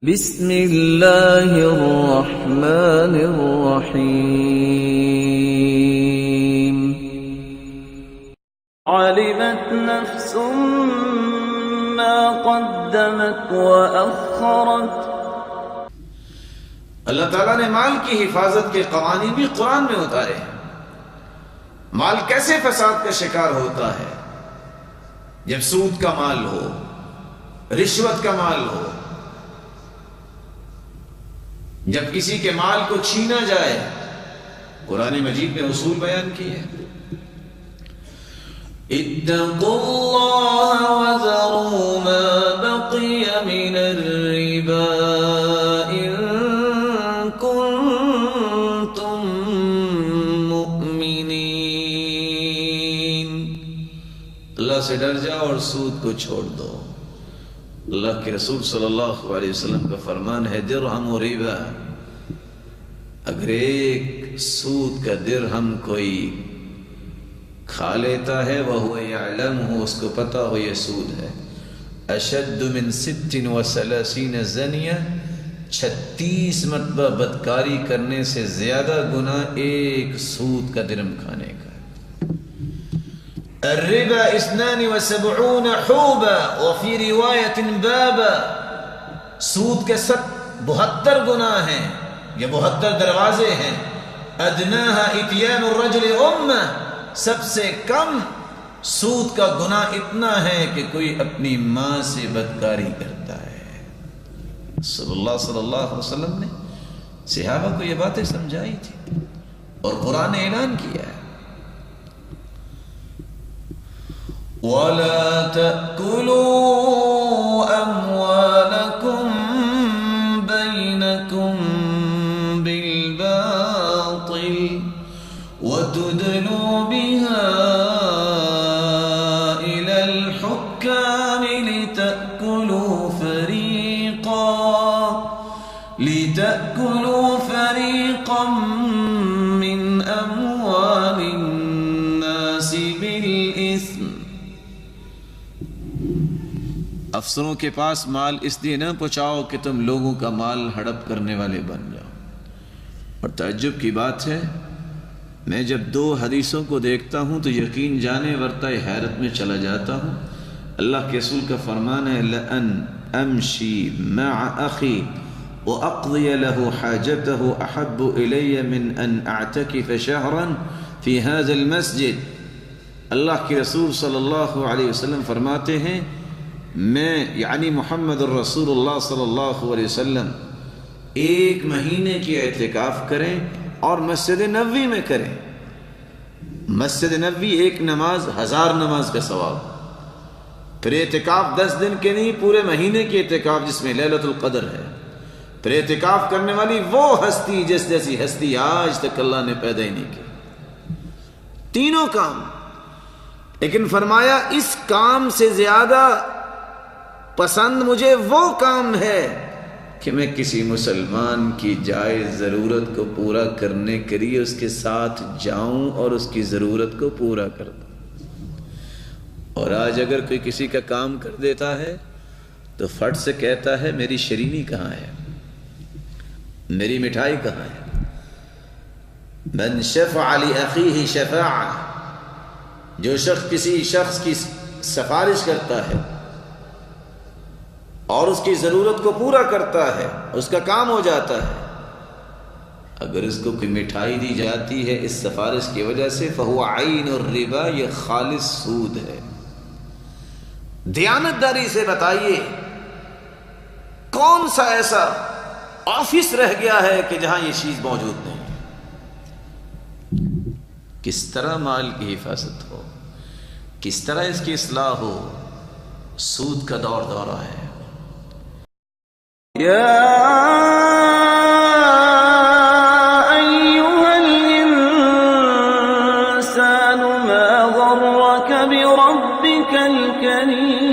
بسم اللہ الرحمن الرحیم علمت نفس ما قدمت وأخرت۔ اللہ تعالیٰ نے مال کی حفاظت کے قوانین بھی قرآن میں اتارے ہیں۔ مال کیسے فساد کا شکار ہوتا ہے؟ جب سود کا مال ہو، رشوت کا مال ہو، جب کسی کے مال کو چھینا جائے۔ قرآن مجید میں اصول بیان کیے ہیں۔ اتقوا اللہ وذروا ما بقی من الربا ان کنتم مؤمنین۔ اللہ سے ڈر جاؤ اور سود کو چھوڑ دو۔ اللہ کے رسول صلی اللہ علیہ وسلم کا فرمان ہے درہم و ربا، اگر ایک سود کا درہم کوئی کھا لیتا ہے وہو یعلم ہو، اس کو پتا ہو یہ سود ہے، اشد من 36 زنیہ، 36 مرتبہ بدکاری کرنے سے زیادہ گناہ ایک سود کا درہم کھانے کا۔ الربا 72 حوبا وفی روایت بابا، سود کے 72 گناہ ہیں، یہ 72 دروازے ہیں۔ ادناها اتیان الرجل امہ، سب سے کم سود کا گناہ اتنا ہے کہ کوئی اپنی ماں سے بدکاری کرتا ہے۔ صلی اللہ علیہ وسلم نے صحابہ کو یہ باتیں سمجھائی تھی اور قرآن نے اعلان کیا ہے وَلَا تَأْكُلُوا أَمْوَالَكُمْ بَيْنَكُمْ بِالْبَاطِلِ وَتُدْلُوا بِهَا إِلَى الْحُكَّامِ لِتَأْكُلُوا فَرِيقًا مِّنْ أَمْوَالِ النَّاسِ بِالْإِثْمِ۔ افسروں کے پاس مال اس لیے نہ پہنچاؤ کہ تم لوگوں کا مال ہڑپ کرنے والے بن جاؤ۔ اور تعجب کی بات ہے، میں جب 2 حدیثوں کو دیکھتا ہوں تو یقین جانے ورتا حیرت میں چلا جاتا ہوں۔ اللہ کے رسول کا فرمان ہے لَأَنْ أَمْشِي مَعَ أَخِي وَأَقْضِيَ لَهُ حَاجَتَهُ أَحَبُّ إِلَيَّ مِنْ أَنْ أَعْتَكِفَ شَهْرًا فِي هَذَا الْمَسْجِدِ۔ اللہ کے رسول صلی اللہ علیہ وسلم فرماتے ہیں، میں یعنی محمد الرسول اللہ صلی اللہ علیہ وسلم 1 مہینے کی اعتکاف کریں اور مسجد نبوی میں کریں۔ مسجد نبوی ایک نماز 1000 نماز کا ثواب۔ پھر اعتکاف 10 دن کے نہیں، پورے مہینے کی اعتکاف جس میں لیلۃ القدر ہے۔ پھر اعتکاف کرنے والی وہ ہستی جس جیسی ہستی آج تک اللہ نے پیدا ہی نہیں کی۔ تینوں کام، لیکن فرمایا اس کام سے زیادہ پسند مجھے وہ کام ہے کہ میں کسی مسلمان کی جائز ضرورت کو پورا کرنے کے لیے اس کے ساتھ جاؤں اور اس کی ضرورت کو پورا کر دوں۔ اور آج اگر کوئی کسی کا کام کر دیتا ہے تو فٹ سے کہتا ہے میری شیرینی کہاں ہے، میری مٹھائی کہاں ہے۔ من شفع لأخیہ شفاعہ، جو شخص کسی شخص کی سفارش کرتا ہے اور اس کی ضرورت کو پورا کرتا ہے، اس کا کام ہو جاتا ہے، اگر اس کو کوئی مٹھائی دی جاتی ہے اس سفارش کی وجہ سے فہو عین الربا، یہ خالص سود ہے۔ دیانتداری سے بتائیے کون سا ایسا آفس رہ گیا ہے کہ جہاں یہ چیز موجود نہیں؟ کس طرح مال کی حفاظت ہو، کس طرح اس کی اصلاح ہو، سود کا دور دورہ ہے۔ یا ایھا الانسان ما غرک بربک الکریم۔